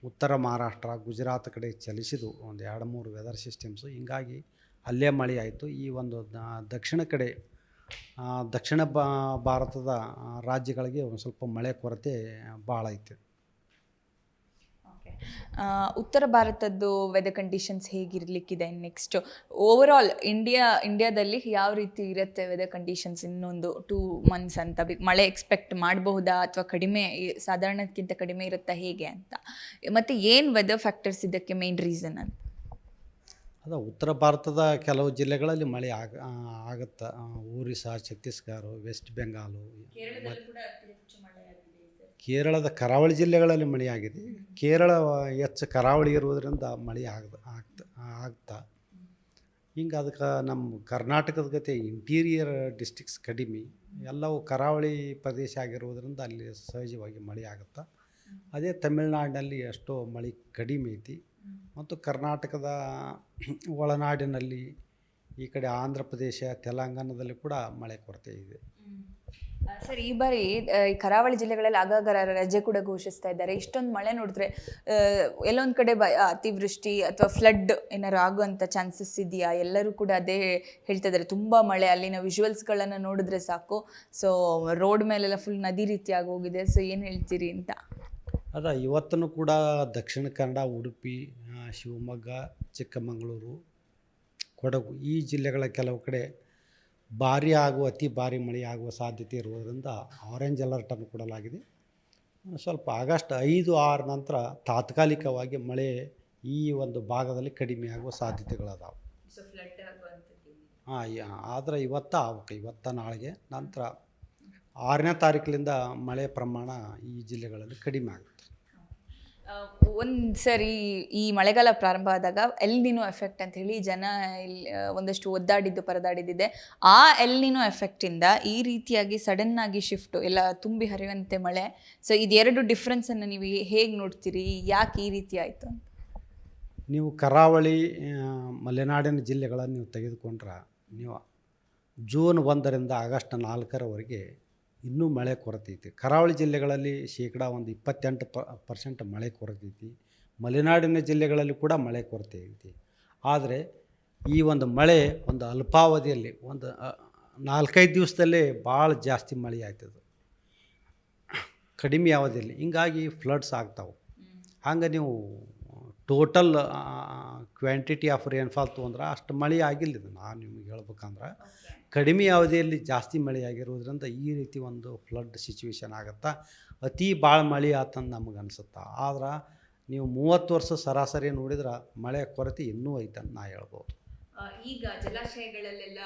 ಉತ್ತರ ಮಹಾರಾಷ್ಟ್ರ, ಗುಜರಾತ್ ಕಡೆ ಚಲಿಸಿದು ಒಂದು 2-3 ವೆದರ್ ಸಿಸ್ಟಮ್ಸು. ಹೀಗಾಗಿ ಅಲ್ಲೇ ಮಳೆ ಆಯಿತು. ಈ ಒಂದು ದಕ್ಷಿಣ ಕಡೆ ದಕ್ಷಿಣ ಭಾರತದ ರಾಜ್ಯಗಳಿಗೆ ಒಂದು ಸ್ವಲ್ಪ ಮಳೆ ಕೊರತೆ ಭಾಳ ಐತೆ. ಉತ್ತರ ಭಾರತದ್ದು ವೆದರ್ ಕಂಡೀಷನ್ಸ್ ಹೇಗಿರಲಿಕ್ಕಿದೆ? ನೆಕ್ಸ್ಟ್ ಓವರಾಲ್ ಇಂಡಿಯಾದಲ್ಲಿ ಯಾವ ರೀತಿ ಇರುತ್ತೆ ವೆದರ್ ಕಂಡೀಷನ್ಸ್ ಇನ್ನೊಂದು 2 months ಅಂತ? ಮಳೆ ಎಕ್ಸ್ಪೆಕ್ಟ್ ಮಾಡಬಹುದಾ ಅಥವಾ ಕಡಿಮೆ, ಸಾಧಾರಣಕ್ಕಿಂತ ಕಡಿಮೆ ಇರುತ್ತಾ ಹೇಗೆ ಅಂತ? ಮತ್ತು ಏನು ವೆದರ್ ಫ್ಯಾಕ್ಟರ್ಸ್ ಇದಕ್ಕೆ ಮೇನ್ ರೀಸನ್ ಅಂತ? ಉತ್ತರ ಭಾರತದ ಕೆಲವು ಜಿಲ್ಲೆಗಳಲ್ಲಿ ಮಳೆ ಆಗುತ್ತೆ. ಒರಿಸ್ಸಾ, ಛತ್ತೀಸ್ಗಢ, ವೆಸ್ಟ್ ಬೆಂಗಾಲು, ಕೇರಳದ ಕರಾವಳಿ ಜಿಲ್ಲೆಗಳಲ್ಲಿ ಮಳೆಯಾಗಿದೆ. ಕೇರಳ ಹೆಚ್ಚು ಕರಾವಳಿ ಇರುವುದರಿಂದ ಮಳೆ ಆಗ್ತಾ ಹಿಂಗೆ ಅದಕ್ಕೆ ನಮ್ಮ ಕರ್ನಾಟಕದ ಗತೆ ಇಂಟೀರಿಯರ್ ಡಿಸ್ಟ್ರಿಕ್ಸ್ ಕಡಿಮೆ, ಎಲ್ಲವೂ ಕರಾವಳಿ ಪ್ರದೇಶ ಆಗಿರುವುದರಿಂದ ಅಲ್ಲಿ ಸಹಜವಾಗಿ ಮಳೆ ಆಗುತ್ತೆ. ಅದೇ ತಮಿಳುನಾಡಿನಲ್ಲಿ ಎಷ್ಟೋ ಮಳೆ ಕಡಿಮೆ ಐತಿ. ಮತ್ತು ಕರ್ನಾಟಕದ ಒಳನಾಡಿನಲ್ಲಿ ಈ ಕಡೆ ಆಂಧ್ರ ಪ್ರದೇಶ, ತೆಲಂಗಾಣದಲ್ಲಿ ಕೂಡ ಮಳೆ ಕೊರತೆ ಇದೆ. ಸರ್, ಈ ಬಾರಿ ಈ ಕರಾವಳಿ ಜಿಲ್ಲೆಗಳಲ್ಲಿ ಆಗಾಗ ರಜೆ ಕೂಡ ಘೋಷಿಸ್ತಾ ಇದ್ದಾರೆ. ಇಷ್ಟೊಂದು ಮಳೆ ನೋಡಿದ್ರೆ ಎಲ್ಲೊಂದು ಕಡೆ ಅತಿವೃಷ್ಟಿ ಅಥವಾ ಫ್ಲಡ್ ಏನಾದ್ರು ಆಗುವಂಥ ಚಾನ್ಸಸ್ ಇದೆಯಾ? ಎಲ್ಲರೂ ಕೂಡ ಅದೇ ಹೇಳ್ತಾ ಇದ್ದಾರೆ. ತುಂಬ ಮಳೆ, ಅಲ್ಲಿನ ವಿಜುವಲ್ಸ್ಗಳನ್ನು ನೋಡಿದ್ರೆ ಸಾಕು. ಸೊ ರೋಡ್ ಮೇಲೆಲ್ಲ ಫುಲ್ ನದಿ ರೀತಿಯಾಗಿ ಹೋಗಿದೆ. ಸೊ ಏನು ಹೇಳ್ತೀರಿ ಅಂತ? ಇವತ್ತೂ ಕೂಡ ದಕ್ಷಿಣ ಕನ್ನಡ, ಉಡುಪಿ, ಶಿವಮೊಗ್ಗ, ಚಿಕ್ಕಮಗಳೂರು, ಕೊಡಗು ಈ ಜಿಲ್ಲೆಗಳ ಕೆಲವು ಕಡೆ ಭಾರೀ ಹಾಗೂ ಅತಿ ಭಾರಿ ಮಳೆಯಾಗುವ ಸಾಧ್ಯತೆ ಇರುವುದರಿಂದ ಆರೆಂಜ್ ಅಲರ್ಟನ್ನು ಕೊಡಲಾಗಿದೆ. ಸ್ವಲ್ಪ ಆಗಸ್ಟ್ 5, 6 ನಂತರ ತಾತ್ಕಾಲಿಕವಾಗಿ ಮಳೆ ಈ ಒಂದು ಭಾಗದಲ್ಲಿ ಕಡಿಮೆಯಾಗುವ ಸಾಧ್ಯತೆಗಳದಾವೆ. ಆದರೆ ಇವತ್ತು ನಾಳೆಗೆ ನಂತರ 6ನೇ ತಾರೀಕಿನಿಂದ ಮಳೆ ಪ್ರಮಾಣ ಈ ಜಿಲ್ಲೆಗಳಲ್ಲಿ ಕಡಿಮೆ ಆಗುತ್ತೆ. ಸರಿ, ಈ ಮಳೆಗಾಲ ಪ್ರಾರಂಭ ಆದಾಗ ಎಲ್ ನಿನೋ ಎಫೆಕ್ಟ್ ಅಂತ ಹೇಳಿ ಜನ ಒಂದಷ್ಟು ಪರದಾಡಿದ್ದಿದೆ. ಆ ಎಲ್ ನಿನೋ ಎಫೆಕ್ಟಿಂದ ಈ ರೀತಿಯಾಗಿ ಸಡನ್ ಆಗಿ ಶಿಫ್ಟ್ ಎಲ್ಲ ತುಂಬಿ ಹರಿಯುವಂತೆ ಮಳೆ. ಸೊ ಇದೆರಡು ಡಿಫ್ರೆನ್ಸನ್ನು ನೀವು ಹೇಗೆ ನೋಡ್ತೀರಿ? ಯಾಕೆ ಈ ರೀತಿ ಆಯಿತು ಅಂತ? ನೀವು ಕರಾವಳಿ ಮಲೆನಾಡಿನ ಜಿಲ್ಲೆಗಳನ್ನು ನೀವು ತೆಗೆದುಕೊಂಡ್ರೆ ನೀವು ಜೂನ್ 1ರಿಂದ ಆಗಸ್ಟ್ 4ರವರೆಗೆ ಇನ್ನೂ ಮಳೆ ಕೊರತೆ ಐತಿ. ಕರಾವಳಿ ಜಿಲ್ಲೆಗಳಲ್ಲಿ ಒಂದು 28% ಮಳೆ ಕೊರತೆ ಐತಿ. ಮಲೆನಾಡಿನ ಜಿಲ್ಲೆಗಳಲ್ಲಿ ಕೂಡ ಮಳೆ ಕೊರತೆ ಐತಿ. ಆದರೆ ಈ ಒಂದು ಮಳೆ ಒಂದು ಅಲ್ಪಾವಧಿಯಲ್ಲಿ ಒಂದು 4-5 ದಿವಸದಲ್ಲೇ ಭಾಳ ಜಾಸ್ತಿ ಮಳೆ ಆಯ್ತದೆ ಕಡಿಮೆ ಅವಧಿಯಲ್ಲಿ. ಹಿಂಗಾಗಿ ಫ್ಲಡ್ಸ್ ಆಗ್ತಾವೆ. ಹಂಗೆ ನೀವು ಟೋಟಲ್ ಕ್ವಾಂಟಿಟಿ ಆಫ್ ರೇನ್ಫಾಲ್ ತೊಗೊಂಡ್ರೆ ಅಷ್ಟು ಮಳೆ ಆಗಿಲ್ಲ. ನಾನು ನಿಮಗೆ ಹೇಳ್ಬೇಕಂದ್ರೆ ಕಡಿಮೆ ಅವಧಿಯಲ್ಲಿ ಜಾಸ್ತಿ ಮಳೆ ಆಗಿರೋದ್ರಿಂದ ಈ ರೀತಿ ಒಂದು ಫ್ಲಡ್ ಸಿಚುವೇಶನ್ ಆಗುತ್ತೆ. ಅತಿ ಭಾಳ ಮಳೆ ಆತಂದು ನಮಗೆ ಅನಿಸುತ್ತೆ. ಆದ್ರೆ ನೀವು 30 ವರ್ಷ ಸರಾಸರಿ ನೋಡಿದ್ರೆ ಮಳೆ ಕೊರತೆ ಇನ್ನೂ ಐತಂತ ನಾ ಹೇಳ್ಬೋದು. ಈಗ ಜಲಾಶಯಗಳಲ್ಲೆಲ್ಲ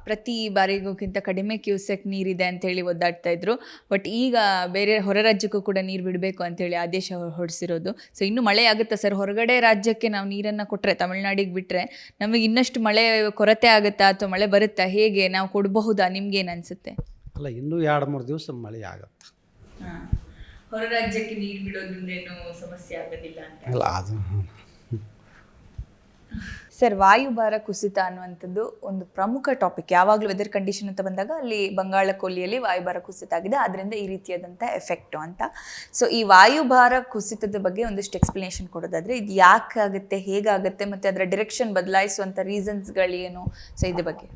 ಪ್ರತಿ ಬಾರಿಗೋಕ್ಕಿಂತ ಕಡಿಮೆ ಕ್ಯೂಸೆಕ್ ನೀರಿದೆ ಅಂತೇಳಿ ಒದ್ದಾಡ್ತಾ ಇದ್ರು. ಬಟ್ ಈಗ ಬೇರೆ ಹೊರ ರಾಜ್ಯಕ್ಕೂ ಕೂಡ ನೀರು ಬಿಡಬೇಕು ಅಂತೇಳಿ ಆದೇಶ ಹೊರಡಿಸಿರೋದು. ಸೊ ಇನ್ನು ಮಳೆ ಆಗುತ್ತಾ ಸರ್? ಹೊರಗಡೆ ರಾಜ್ಯಕ್ಕೆ ನಾವು ನೀರನ್ನು ಕೊಟ್ಟರೆ, ತಮಿಳ್ನಾಡಿಗೆ ಬಿಟ್ಟರೆ ನಮಗೆ ಇನ್ನಷ್ಟು ಮಳೆ ಕೊರತೆ ಆಗುತ್ತಾ ಅಥವಾ ಮಳೆ ಬರುತ್ತಾ? ಹೇಗೆ ನಾವು ಕೊಡಬಹುದಾ? ನಿಮ್ಗೇನು ಅನಿಸುತ್ತೆ? ಅಲ್ಲ, ಇನ್ನೂ 2-3 ದಿವಸ ಮಳೆ ಆಗತ್ತೆ. ಹೊರ ರಾಜ್ಯಕ್ಕೆ ನೀರು ಬಿಡೋದ್ರಿಂದ ಏನು ಸಮಸ್ಯೆ ಆಗೋದಿಲ್ಲ ಅಂತ? ಅಲ್ಲ, ಅದು ಸರ್, ವಾಯುಭಾರ ಕುಸಿತ ಅನ್ನುವಂಥದ್ದು ಒಂದು ಪ್ರಮುಖ ಟಾಪಿಕ್. ಯಾವಾಗಲೂ ವೆದರ್ ಕಂಡೀಷನ್ ಅಂತ ಬಂದಾಗ ಅಲ್ಲಿ ಬಂಗಾಳ ಕೊಲ್ಲಿಯಲ್ಲಿ ವಾಯುಭಾರ ಕುಸಿತ ಆಗಿದೆ, ಅದರಿಂದ ಈ ರೀತಿಯಾದಂಥ ಎಫೆಕ್ಟು ಅಂತ. ಸೊ ಈ ವಾಯುಭಾರ ಕುಸಿತದ ಬಗ್ಗೆ ಒಂದಿಷ್ಟು ಎಕ್ಸ್ಪ್ಲನೇಷನ್ ಕೊಡೋದಾದರೆ ಇದು ಯಾಕೆ ಆಗುತ್ತೆ, ಹೇಗಾಗುತ್ತೆ, ಮತ್ತು ಅದರ ಡಿರೆಕ್ಷನ್ ಬದಲಾಯಿಸುವಂಥ ರೀಸನ್ಸ್ಗಳೇನು? ಸೊ ಇದ್ರ ಬಗ್ಗೆ.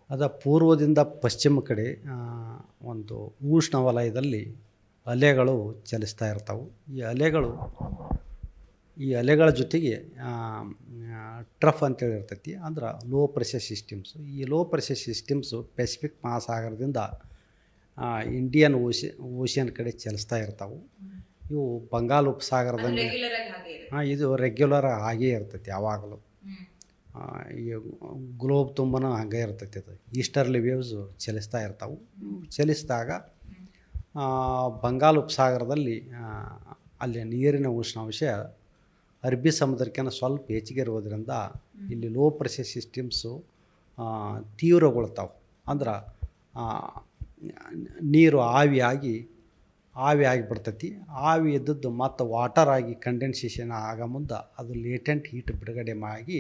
ಅದ ಪೂರ್ವದಿಂದ ಪಶ್ಚಿಮ ಕಡೆ ಒಂದು ಉಷ್ಣವಲಯದಲ್ಲಿ ಅಲೆಗಳು ಚಲಿಸ್ತಾ ಇರ್ತಾವೆ. ಈ ಅಲೆಗಳ ಜೊತೆಗೆ ಟ್ರಫ್ ಅಂತೇಳಿ ಇರ್ತೈತಿ, ಅಂದ್ರೆ ಲೋ ಪ್ರೆಷರ್ ಸಿಸ್ಟಮ್ಸು. ಈ ಲೋ ಪ್ರೆಷರ್ ಸಿಸ್ಟಮ್ಸು ಪೆಸಿಫಿಕ್ ಮಹಾಸಾಗರದಿಂದ ಇಂಡಿಯನ್ ಓಷಿಯನ್ ಕಡೆ ಚಲಿಸ್ತಾ ಇರ್ತಾವೆ. ಇವು ಬಂಗಾಳ ಉಪಸಾಗರದಲ್ಲಿ ಇದು ರೆಗ್ಯುಲರ್ ಆಗೇ ಇರ್ತೈತಿ ಯಾವಾಗಲೂ. ಈ ಗ್ಲೋಬ್ ತುಂಬಾ ಹಂಗೆ ಇರ್ತೈತಿ. ಅದು ಈಸ್ಟರ್ಲಿ ವೇವ್ಸು ಚಲಿಸ್ತಾ ಇರ್ತಾವೆ. ಚಲಿಸಿದಾಗ ಬಂಗಾಳ ಉಪಸಾಗರದಲ್ಲಿ ಅಲ್ಲಿ ನೀರಿನ ಉಷ್ಣಾಂಶ ಅರಬ್ಬಿ ಸಮುದ್ರಕ್ಕಿಂತ ಸ್ವಲ್ಪ ಹೆಚ್ಚಿಗೆ ಇರೋದ್ರಿಂದ ಇಲ್ಲಿ ಲೋ ಪ್ರೆಷರ್ ಸಿಸ್ಟಮ್ಸು ತೀವ್ರಗೊಳ್ತಾವೆ. ಅಂದ್ರೆ ನೀರು ಆವಿಯಾಗಿ ಬಿಡ್ತೈತಿ. ಆವಿ ಇದ್ದದ್ದು ಮತ್ತು ವಾಟರ್ ಆಗಿ ಕಂಡೆನ್ಸೇಷನ್ ಆಗ ಮುಂದೆ ಅದು ಲೇಟೆಂಟ್ ಹೀಟ್ ಬಿಡುಗಡೆ ಆಗಿ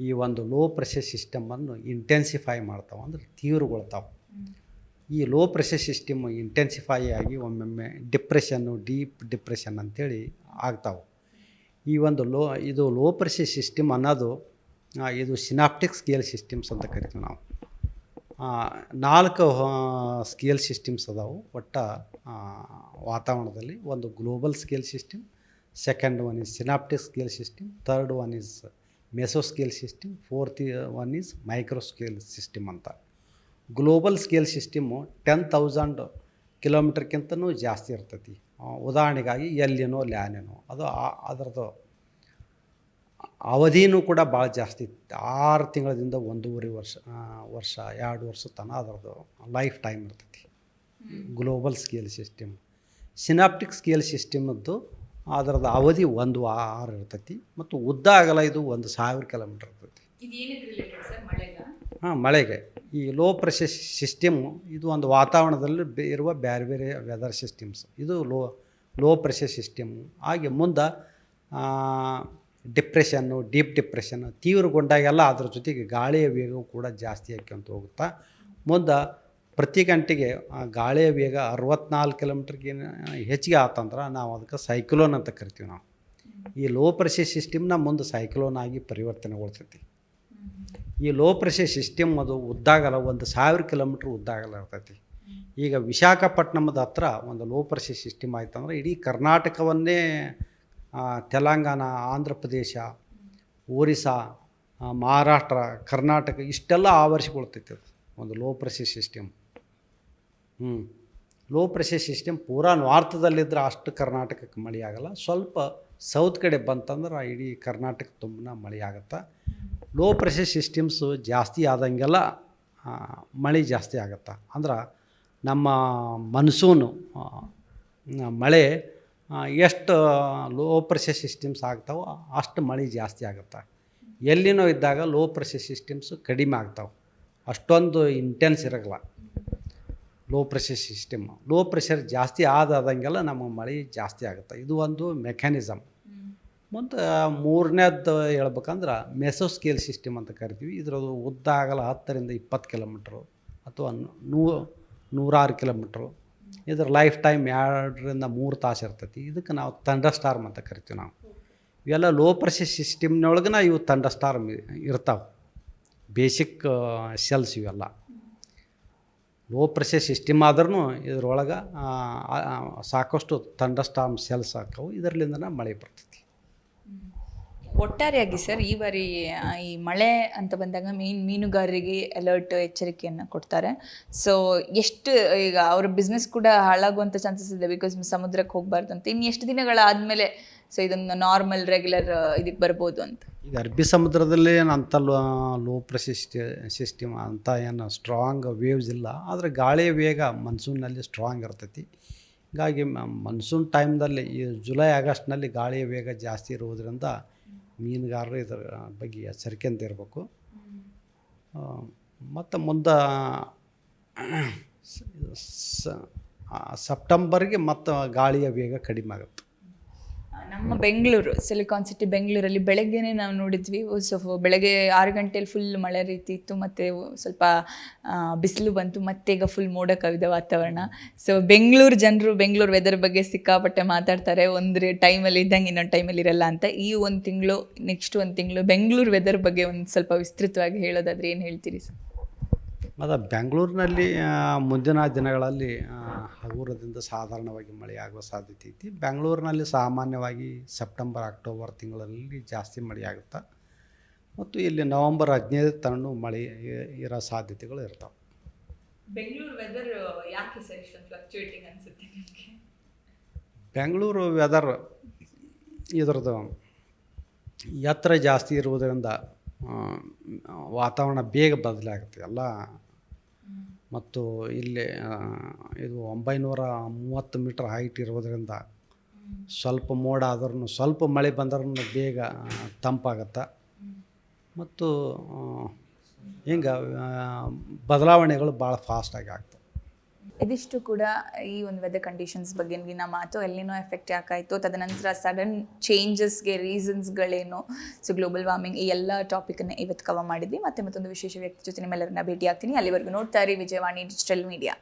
ಈ ಒಂದು ಲೋ ಪ್ರೆಷರ್ ಸಿಸ್ಟಮನ್ನು ಇಂಟೆನ್ಸಿಫೈ ಮಾಡ್ತಾವೆ, ಅಂದ್ರೆ ತೀವ್ರಗೊಳ್ತಾವೆ. ಈ ಲೋ ಪ್ರೆಷರ್ ಸಿಸ್ಟಮ್ ಇಂಟೆನ್ಸಿಫೈ ಆಗಿ ಒಮ್ಮೊಮ್ಮೆ ಡಿಪ್ರೆಷನ್ನು, ಡೀಪ್ ಡಿಪ್ರೆಷನ್ ಅಂಥೇಳಿ ಆಗ್ತಾವೆ. ಈ ಒಂದು ಲೋ ಪ್ರೆಷರ್ ಸಿಸ್ಟಮ್ ಅನ್ನೋದು ಇದು ಸಿನಾಪ್ಟಿಕ್ ಸ್ಕೇಲ್ ಸಿಸ್ಟಮ್ಸ್ ಅಂತ ಕರಿತೀವಿ ನಾವು. 4 ಸ್ಕೇಲ್ ಸಿಸ್ಟಮ್ಸ್ ಅದಾವೆ ಒಟ್ಟು ವಾತಾವರಣದಲ್ಲಿ. ಒಂದು global scale system, second one is synaptic scale system, third one is meso scale system, fourth one is micro scale system ಅಂತ. ಗ್ಲೋಬಲ್ ಸ್ಕೇಲ್ ಸಿಸ್ಟಮು 10,000 ಕಿಲೋಮೀಟರ್ಗಿಂತನೂ ಜಾಸ್ತಿ ಇರ್ತೈತಿ. ಉದಾಹರಣೆಗಾಗಿ ಎಲ್ಲಿನೋ ಲ್ಯಾನೇನೋ ಅದು ಅದರದ್ದು ಅವಧಿನೂ ಕೂಡ ಭಾಳ ಜಾಸ್ತಿ ಇತ್ತು. 6 ತಿಂಗಳಿಂದ 1.5 ವರ್ಷ 2 ವರ್ಷ ತನಕ ಅದರದ್ದು ಲೈಫ್ ಟೈಮ್ ಇರ್ತೈತಿ global scale system. Synoptic scale ಸಿಸ್ಟಮದ್ದು ಅದರದ್ದು ಅವಧಿ 1 ವಾರ ಇರ್ತೈತಿ ಮತ್ತು ಉದ್ದ ಆಗಲ್ಲ ಇದು 1,000 ಕಿಲೋಮೀಟರ್ ಇರ್ತೈತಿ. ಮಳೆಗೆ. ಈ ಲೋ ಪ್ರೆಷರ್ ಸಿಸ್ಟಮು ಇದು ಒಂದು ವಾತಾವರಣದಲ್ಲಿ ಇರುವ ಬೇರೆ ಬೇರೆ ವೆದರ್ ಸಿಸ್ಟಮ್ಸ್. ಇದು ಲೋ ಪ್ರೆಷರ್ ಸಿಸ್ಟಮು ಹಾಗೆ ಮುಂದೆ ಡಿಪ್ರೆಷನ್ನು, ಡೀಪ್ ಡಿಪ್ರೆಷನ್ನು ತೀವ್ರಗೊಂಡಾಗೆಲ್ಲ ಅದ್ರ ಜೊತೆಗೆ ಗಾಳಿಯ ವೇಗವು ಕೂಡ ಜಾಸ್ತಿ ಆಕ್ಕೊಂತ ಹೋಗುತ್ತಾ ಮುಂದೆ ಪ್ರತಿ ಗಂಟೆಗೆ ಗಾಳಿಯ ವೇಗ 64 ಕಿಲೋಮೀಟ್ರಿಗೆ ಹೆಚ್ಚಿಗೆ ಆತಂದ್ರೆ ನಾವು ಅದಕ್ಕೆ ಸೈಕ್ಲೋನ್ ಅಂತ ಕರಿತೀವಿ ನಾವು. ಈ ಲೋ ಪ್ರೆಷರ್ ಸಿಸ್ಟಮ್ನ ಮುಂದೆ ಸೈಕ್ಲೋನ್ ಆಗಿ ಪರಿವರ್ತನೆಗೊಳ್ತೈತಿ. ಈ ಲೋ ಪ್ರೆಷರ್ ಸಿಸ್ಟಮ್ ಅದು ಉದ್ದಾಗಲ್ಲ 1,000 ಕಿಲೋಮೀಟ್ರ್ ಉದ್ದಾಗಲ್ಲ ಇರ್ತೈತಿ. ಈಗ ವಿಶಾಖಪಟ್ಟಣದ ಹತ್ರ ಒಂದು ಲೋ ಪ್ರೆಷರ್ ಸಿಸ್ಟಮ್ ಆಯ್ತಂದ್ರೆ ಇಡೀ ಕರ್ನಾಟಕವನ್ನೇ ತೆಲಂಗಾಣ, ಆಂಧ್ರ ಪ್ರದೇಶ, ಒರಿಸ್ಸಾ, ಮಹಾರಾಷ್ಟ್ರ, ಕರ್ನಾಟಕ ಇಷ್ಟೆಲ್ಲ ಆವರಿಸಿಕೊಳ್ತೈತಿ ಅದು ಒಂದು low pressure system. Low pressure system ಪೂರಾ ನಾರ್ತದಲ್ಲಿದ್ದರೆ ಅಷ್ಟು ಕರ್ನಾಟಕಕ್ಕೆ ಮಳೆ ಆಗಲ್ಲ. ಸ್ವಲ್ಪ ಸೌತ್ ಕಡೆ ಬಂತಂದ್ರೆ ಇಡೀ ಕರ್ನಾಟಕ ತುಂಬ ಮಳೆ ಆಗುತ್ತೆ. ಲೋ ಪ್ರೆಷರ್ ಸಿಸ್ಟಮ್ಸು ಜಾಸ್ತಿ ಆದಂಗೆಲ್ಲ ಮಳೆ ಜಾಸ್ತಿ ಆಗುತ್ತೆ. ಅಂದ್ರೆ ನಮ್ಮ ಮನ್ಸೂನು ಮಳೆ ಎಷ್ಟು ಲೋ ಪ್ರೆಷರ್ ಸಿಸ್ಟಮ್ಸ್ ಆಗ್ತಾವೋ ಅಷ್ಟು ಮಳೆ ಜಾಸ್ತಿ ಆಗುತ್ತೆ. ಎಲ್ಲಿನೋ ಇದ್ದಾಗ ಲೋ ಪ್ರೆಷರ್ ಸಿಸ್ಟಮ್ಸು ಕಡಿಮೆ ಆಗ್ತಾವೆ, ಅಷ್ಟೊಂದು ಇಂಟೆನ್ಸ್ ಇರೋಲ್ಲ low pressure system. Low pressure ಜಾಸ್ತಿ ಆದಂಗೆಲ್ಲ ನಮಗೆ ಮಳೆ ಜಾಸ್ತಿ ಆಗುತ್ತೆ. ಇದು ಒಂದು ಮೆಕ್ಯಾನಿಸಮ್. ಮತ್ತು ಮೂರನೇದ್ದು ಹೇಳ್ಬೇಕಂದ್ರೆ ಮೆಸೋ ಸ್ಕೇಲ್ ಸಿಸ್ಟಮ್ ಅಂತ ಕರಿತೀವಿ. ಇದರದು ಉದ್ದ ಆಗಲ್ಲ 10ರಿಂದ 20 ಕಿಲೋಮೀಟ್ರು ಅಥವಾ 100 ಕಿಲೋಮೀಟ್ರು. ಇದರ ಲೈಫ್ ಟೈಮ್ 2ರಿಂದ 3 ತಾಸು ಇರ್ತೈತಿ. ಇದಕ್ಕೆ ನಾವು ಥಂಡರ್ ಸ್ಟಾರ್ಮ್ ಅಂತ ಕರಿತೀವಿ ನಾವು. ಇವೆಲ್ಲ ಲೋ ಪ್ರೆಷರ್ ಸಿಸ್ಟಮ್ನೊಳಗೆ ಇವು ಥಂಡರ್ ಸ್ಟಾರ್ಮ್ ಇರ್ತಾವೆ. ಬೇಸಿಕ್ ಸೆಲ್ಸ್ ಇವೆಲ್ಲ ಲೋ ಪ್ರೆಷರ್ ಸಿಸ್ಟಮ್ ಆದ್ರೂ ಇದ್ರೊಳಗೆ ಸಾಕಷ್ಟು ಥಂಡರ್ ಸ್ಟಾರ್ಮ್ ಸೆಲ್ಸ್ ಹಾಕವು. ಇದರಲ್ಲಿಂದ ಮಳೆ ಬರ್ತೈತಿ. ಒಟ್ಟಾರೆಯಾಗಿ ಸರ್ ಈ ಬಾರಿ ಈ ಮಳೆ ಅಂತ ಬಂದಾಗ ಮೀನುಗಾರರಿಗೆ ಅಲರ್ಟ್ ಎಚ್ಚರಿಕೆಯನ್ನು ಕೊಡ್ತಾರೆ. ಸೊ ಎಷ್ಟು ಈಗ ಅವ್ರ ಬಿಸ್ನೆಸ್ ಕೂಡ ಹಾಳಾಗುವಂಥ ಚಾನ್ಸಸ್ ಇದೆ, ಬಿಕಾಸ್ ಸಮುದ್ರಕ್ಕೆ ಹೋಗಬಾರ್ದು ಅಂತ. ಇನ್ನು ಎಷ್ಟು ದಿನಗಳಾದಮೇಲೆ ಸೊ ಇದೊಂದು ನಾರ್ಮಲ್ ರೆಗ್ಯುಲರ್ ಇದಕ್ಕೆ ಬರ್ಬೋದು ಅಂತ. ಈಗ ಅರಬ್ಬಿ ಸಮುದ್ರದಲ್ಲಿ ಏನಂತ ಲೋ ಪ್ರೆಷರ್ ಸಿಸ್ಟಮ್ ಅಂತ ಏನು ಸ್ಟ್ರಾಂಗ್ ವೇವ್ಸ್ ಇಲ್ಲ, ಆದರೆ ಗಾಳಿಯ ವೇಗ ಮನ್ಸೂನ್ನಲ್ಲಿ ಸ್ಟ್ರಾಂಗ್ ಇರ್ತೈತಿ. ಹೀಗಾಗಿ ಮನ್ಸೂನ್ ಟೈಮ್ದಲ್ಲಿ ಈ ಜುಲೈ ಆಗಸ್ಟ್ನಲ್ಲಿ ಗಾಳಿಯ ವೇಗ ಜಾಸ್ತಿ ಇರುವುದರಿಂದ ಮೀನುಗಾರರು ಇದರ ಬಗ್ಗೆ ಎಚ್ಚರಿಕೆಯಿಂದ ಇರಬೇಕು. ಮತ್ತು ಮುಂದೆ ಸೆಪ್ಟೆಂಬರ್ಗೆ ಮತ್ತು ಗಾಳಿಯ ವೇಗ ಕಡಿಮೆ ಆಗುತ್ತೆ. ನಮ್ಮ ಬೆಂಗಳೂರು ಸಿಲಿಕಾನ್ ಸಿಟಿ ಬೆಂಗಳೂರಲ್ಲಿ ಬೆಳಗ್ಗೆನೇ ನಾವು ನೋಡಿದ್ವಿ, ಸೊ ಬೆಳಗ್ಗೆ 6 ಗಂಟೆಯಲ್ಲಿ ಫುಲ್ ಮಳೆ ರೀತಿ ಇತ್ತು, ಮತ್ತು ಸ್ವಲ್ಪ ಬಿಸಿಲು ಬಂತು, ಮತ್ತೆ ಈಗ ಫುಲ್ ಮೋಡ ಕವಿದ ವಾತಾವರಣ. ಸೊ ಬೆಂಗಳೂರು ಜನರು ಬೆಂಗಳೂರು ವೆದರ್ ಬಗ್ಗೆ ಸಿಕ್ಕಾಪಟ್ಟೆ ಮಾತಾಡ್ತಾರೆ, ಒಂದು ಟೈಮಲ್ಲಿ ಇದ್ದಂಗೆ ಇನ್ನೊಂದು ಟೈಮಲ್ಲಿ ಇರಲ್ಲ ಅಂತ. ಈ ಒಂದು ತಿಂಗಳು ನೆಕ್ಸ್ಟ್ ಒಂದು ತಿಂಗಳು ಬೆಂಗಳೂರು ವೆದರ್ ಬಗ್ಗೆ ಒಂದು ಸ್ವಲ್ಪ ವಿಸ್ತೃತವಾಗಿ ಹೇಳೋದಾದರೆ ಏನು ಹೇಳ್ತೀರಿ ಸರ್? ಮತ್ತು ಬೆಂಗಳೂರಿನಲ್ಲಿ ಮುಂದಿನ ದಿನಗಳಲ್ಲಿ ಹಗುರದಿಂದ ಸಾಧಾರಣವಾಗಿ ಮಳೆಯಾಗುವ ಸಾಧ್ಯತೆ ಐತಿ. ಬೆಂಗಳೂರಿನಲ್ಲಿ ಸಾಮಾನ್ಯವಾಗಿ ಸೆಪ್ಟೆಂಬರ್ ಅಕ್ಟೋಬರ್ ತಿಂಗಳಲ್ಲಿ ಜಾಸ್ತಿ ಮಳೆಯಾಗುತ್ತೆ, ಮತ್ತು ಇಲ್ಲಿ ನವಂಬರ್ 15 ತನಕ ಮಳೆ ಇರೋ ಸಾಧ್ಯತೆಗಳು ಇರ್ತಾವೆ. ಬೆಂಗಳೂರು ವೆದರ್ ಯಾಕೆ ಸರ್ ಇಷ್ಟೊಂದು ಫ್ಲಕ್ಚುಯೇಟಿಂಗ್ ಅನಿಸುತ್ತೆ ನಿಮಗೆ? ಬೆಂಗಳೂರು ವೆದರ್ ಇದರದ್ದು ಎತ್ತರ ಜಾಸ್ತಿ ಇರುವುದರಿಂದ ವಾತಾವರಣ ಬೇಗ ಬದಲಾಗುತ್ತೆ ಎಲ್ಲ. ಮತ್ತು ಇಲ್ಲಿ ಇದು 930 ಮೀಟರ್ ಹೈಟ್ ಇರೋದರಿಂದ ಸ್ವಲ್ಪ ಮೋಡ ಆದ್ರೂ ಸ್ವಲ್ಪ ಮಳೆ ಬಂದ್ರೂ ಬೇಗ ತಂಪಾಗತ್ತೆ, ಮತ್ತು ಹಿಂಗೆ ಬದಲಾವಣೆಗಳು ಭಾಳ ಫಾಸ್ಟಾಗಿ ಆಗ್ತವೆ. ಇದಿಷ್ಟು ಕೂಡ ಈ ಒಂದು ವೆದರ್ ಕಂಡೀಷನ್ಸ್ ಬಗ್ಗೆ ನಮ್ಮ ಮಾತು. ಎಲ್ಲಿನೋ ಎಫೆಕ್ಟ್ ಯಾಕಾಯಿತು, ತದನಂತರ ಸಡನ್ ಚೇಂಜಸ್ಗೆ ರೀಸನ್ಸ್ಗಳೇನು, ಸೊ ಗ್ಲೋಬಲ್ ವಾರ್ಮಿಂಗ್, ಈ ಎಲ್ಲ ಟಾಪಿಕನ್ನು ಇವತ್ತು ಕವರ್ ಮಾಡಿದ್ವಿ. ಮತ್ತೆ ಮತ್ತೊಂದು ವಿಶೇಷ ವ್ಯಕ್ತಿ ಜೊತೆ ನಿಮ್ಮೆಲ್ಲರನ್ನ ಭೇಟಿ ಆಗ್ತೀನಿ. ಅಲ್ಲಿವರೆಗೂ ನೋಡ್ತಾ ಇರಿ ವಿಜಯವಾಣಿ ಡಿಜಿಟಲ್ ಮೀಡಿಯಾ.